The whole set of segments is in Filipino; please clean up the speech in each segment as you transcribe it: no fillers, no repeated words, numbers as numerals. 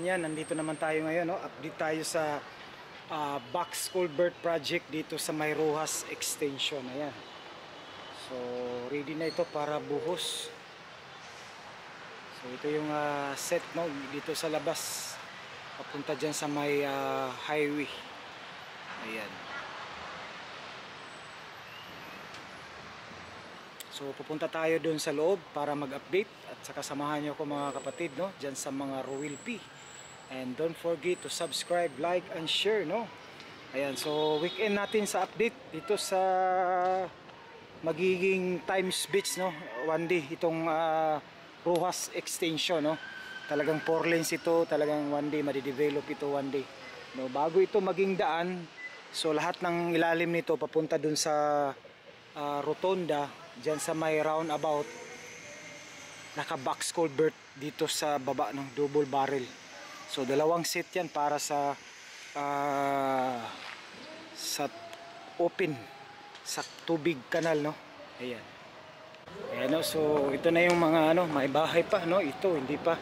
yan, nandito naman tayo ngayon, no? Update tayo sa box culvert project dito sa May Rojas extension. Ayan. So ready na ito para buhos. So ito yung set, no, dito sa labas papunta dyan sa may highway. Ayan. So pupunta tayo doon sa loob para mag-update at saka samahan nyo ako mga kapatid, no, dyan sa mga Roel P. And don't forget to subscribe, like, and share, no. Ayan, so weekend natin sa update dito sa magiging Times Beach, no. One day itong Rojas extension, no. Talagang 4 lanes ito, talagang one day madidevelop ito one day. No, bago ito maging daan, so lahat ng ilalim nito papunta dun sa rotonda dyan sa may roundabout, naka box culvert dito sa baba ng double barrel. So dalawang set yan para sa open sa tubig kanal, no. Ayan. Ayan, no? So ito na yung mga may bahay pa, no. Ito hindi pa,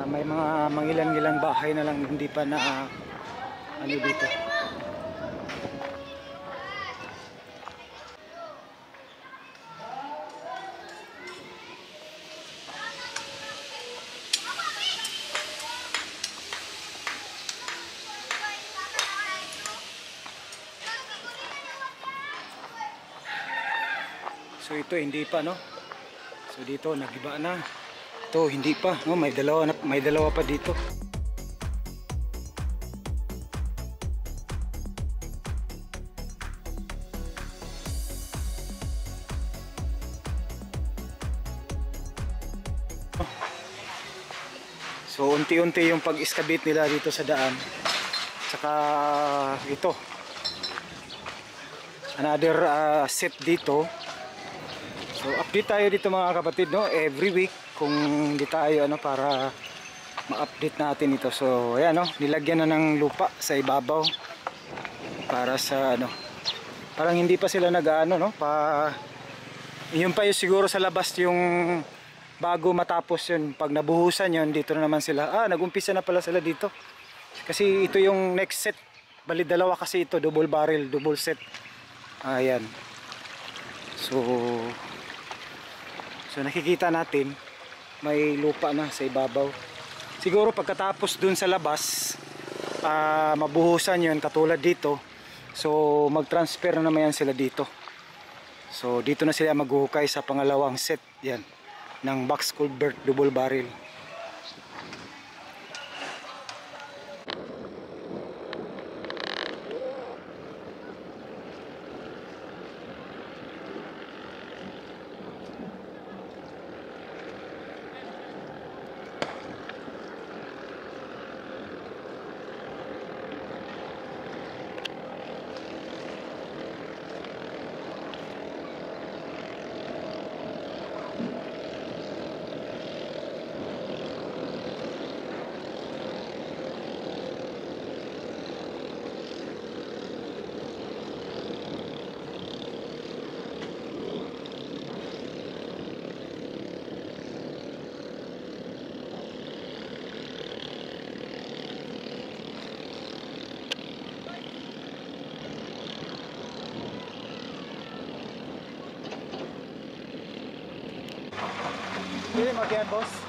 may mga mangilan-ngilang bahay na lang hindi pa na dito. So ito hindi pa, no. So dito nagiba na. Ito hindi pa, no, may dalawa pa dito. So unti-unti yung pag-excavate nila dito sa daan. Saka ito. Another set dito. So update tayo dito mga kapatid, no, every week kung hindi tayo para ma-update natin ito. So ayan, no, nilagyan na ng lupa sa ibabaw para sa parang hindi pa sila no, yun pa yung siguro sa labas yung bago matapos yun. Pag nabuhusan yun, dito na naman sila. Nagumpisa na pala sila dito. Kasi ito yung next set. Bali dalawa kasi ito, double barrel, double set. Ayan. So nakikita natin may lupa na sa ibabaw. Siguro pagkatapos dun sa labas, mabuhusan yun katulad dito. So mag-transfer na naman yan sila dito. So dito na sila maghuhukay sa pangalawang set yan ng box culvert double barrel. Pwede mag-yan, boss?